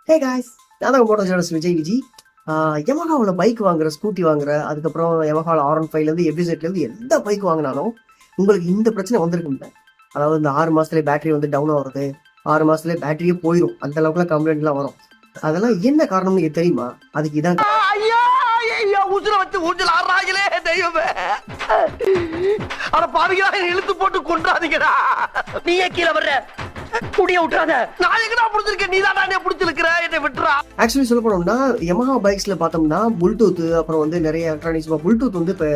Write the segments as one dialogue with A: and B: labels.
A: Hey guys, நான் தான் Moto journalist Vijay. யமஹாவில் bike வாங்குற, ஸ்கூட்டி வாங்குற, அதுக்கப்புறம் யமஹாவில் R15லேருந்து எபிசெட்லேருந்து எந்த பைக் வாங்கினாலும் உங்களுக்கு இந்த பிரச்சனை வந்திருக்குங்க. அதாவது இந்த 6 மாதத்துலேயே பேட்டரி வந்து டவுன் ஆகுறது, 6 மாதத்துலேயே பேட்டரியே போயிடும், அந்த அளவுக்குலாம் கம்ப்ளைண்ட்லாம் வரும். அதெல்லாம் என்ன காரணம்னு எனக்கு தெரியுமா? அதுக்கு இதான்
B: உசுர வச்சு ஊஞ்சல் ஆடுறாங்களே தெய்வமே. அட பாவிகளா, இழுத்து போட்டு கொண்டாதீங்கடா. நீயே கீழே வர்ற, முடிய விட்டுறாத. நான் எங்கடா புடிச்சிருக்கேன், நீ தான் புடிச்சிருக்கிற, என்னை விட்டுறா.
A: ஆக்சுவலி சொல்ல போனோம்னா யமஹா பைக்ஸ்ல பார்த்தோம்னா புல்டூத், அப்புறம் வந்து நிறைய எலக்ட்ரானிக்ஸ். புல்டூத் வந்து இப்போ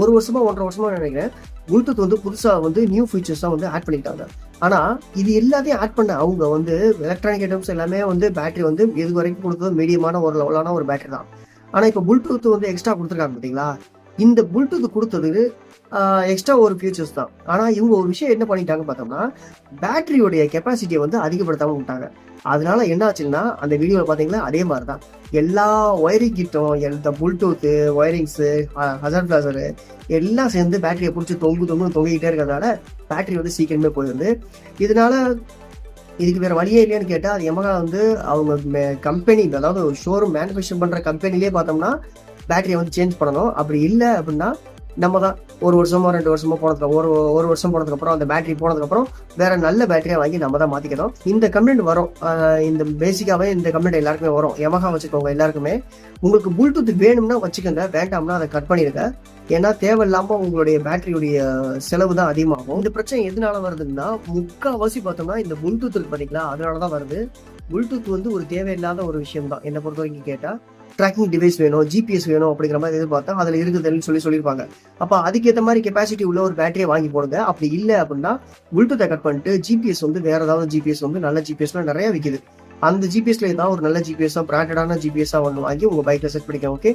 A: ஒரு வருஷமா 1.5 வருஷமா நினைக்கிறேன், புல்டூத் வந்து புதுசா வந்து நியூ ஃபீச்சர்ஸ் தான் வந்து ஆட் பண்ணிட்டாங்க. ஆனா இது எல்லாத்தையும் ஆட் பண்ண அவங்க வந்து எலக்ட்ரானிக் ஐட்டம்ஸ் எல்லாமே வந்து பேட்டரி வந்து இது வரைக்கும் கொடுத்தது மீடியமான ஒரு லெவலான ஒரு பேட்டரி தான். ஆனா இப்போ புல்டூத் வந்து எக்ஸ்ட்ரா கொடுத்துருக்காங்க பார்த்தீங்களா? இந்த புல்டூத் கொடுத்தது எக்ஸ்ட்ரா ஒரு ஃபியூச்சர்ஸ் தான். ஆனா இவங்க ஒரு விஷயம் என்ன பண்ணிட்டாங்க பார்த்தோம்னா, பேட்டரியோடைய கெப்பாசிட்டியை வந்து அதிகப்படுத்தாம விட்டாங்க. அதனால என்ன ஆச்சுன்னா, அந்த வீடியோவில் பார்த்தீங்களா அதே மாதிரி தான் எல்லா ஒயரிங் கிட்டும், இந்த புல்டூத்து ஒயரிங்ஸு, ஹசர் பிளாசரு எல்லாம் சேர்ந்து பேட்டரியை பிடிச்சி தொங்கிக்கிட்டே இருக்கிறதால பேட்டரி வந்து சீக்கிரமே போயிடுது. இதனால இதுக்கு வேற வழியே இல்லையான்னு கேட்டால், அது யமஹா வந்து அவங்க கம்பெனி, அதாவது ஒரு ஷோரூம் மேனுஃபேக்சர் பண்ணுற கம்பெனிலே பார்த்தோம்னா பேட்டரியை வந்து சேஞ்ச் பண்ணணும். அப்படி இல்லை அப்படின்னா நம்ம தான் 1 வருஷமோ 2 வருஷமோ ஒரு வருஷம் போனதுக்கப்புறம், அந்த பேட்டரி போனதுக்கப்புறம் வேற நல்ல பேட்டரியாக வாங்கி நம்ம தான் மாற்றிக்கணும். இந்த கம்ப்ளைண்ட் வரும். இந்த பேசிக்காகவே இந்த கம்ப்ளைண்ட் எல்லாருக்குமே வரும். யமஹா வச்சுக்கோங்க எல்லாருக்குமே. உங்களுக்கு புல்டூத் வேணும்னா வச்சுக்கோங்க, வேண்டாம்னா அதை கட் பண்ணிடுங்க. ஏன்னா தேவையில்லாமல் உங்களுடைய பேட்டரியுடைய செலவு தான் அதிகமாகும். இந்த பிரச்சனை எதனால வருதுன்னா, முக்கால்வாசி பார்த்தோம்னா இந்த புல்டூத் இருக்கு பார்த்தீங்களா, அதனால தான் வருது. புல்டூத் வந்து ஒரு தேவையில்லாத ஒரு விஷயம் தான் என்னை பொறுத்த வரைக்கும் கேட்டால். ட்ராக்கிங் டிவைஸ் வேணும், ஜிபிஎஸ் வேணும் அப்படிங்கிற மாதிரி எதிர்பார்த்தா அதில் இருக்குதுன்னு சொல்லியிருப்பாங்க. அப்போ அதுக்கேற்ற மாதிரி கெப்பாசிட்டி உள்ள ஒரு பேட்டரியை வாங்கி போடுங்க. அப்படி இல்லை அப்படின்னா புல்டூத்தை கட் பண்ணிட்டு ஜிபிஎஸ் வந்து வேற ஏதாவது ஜிபிஎஸ் வந்து நல்ல ஜிபிஎஸ்லாம் நிறைய விற்கிது. அந்த ஜிபிஎஸ்ல ஏதாவது ஒரு நல்ல ஜிபிஎஸ்ஸாக, பிராண்டடான ஜிபிஎஸ்ஸாக ஒன்று வாங்கி உங்கள் பைக்கில் செட் பண்ணிக்க. ஓகே,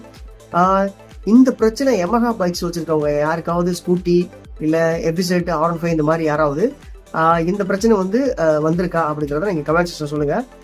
A: இந்த பிரச்சனை யமஹா பைக்ஸ் வச்சிருக்கவங்க யாருக்காவது, ஸ்கூட்டி இல்லை எபிசெட், R15 இந்த மாதிரி யாராவது இந்த பிரச்சனை வந்து வந்திருக்கா அப்படிங்கிறத நீங்கள் கமெண்ட் செக்ஷன் சொல்லுங்கள்.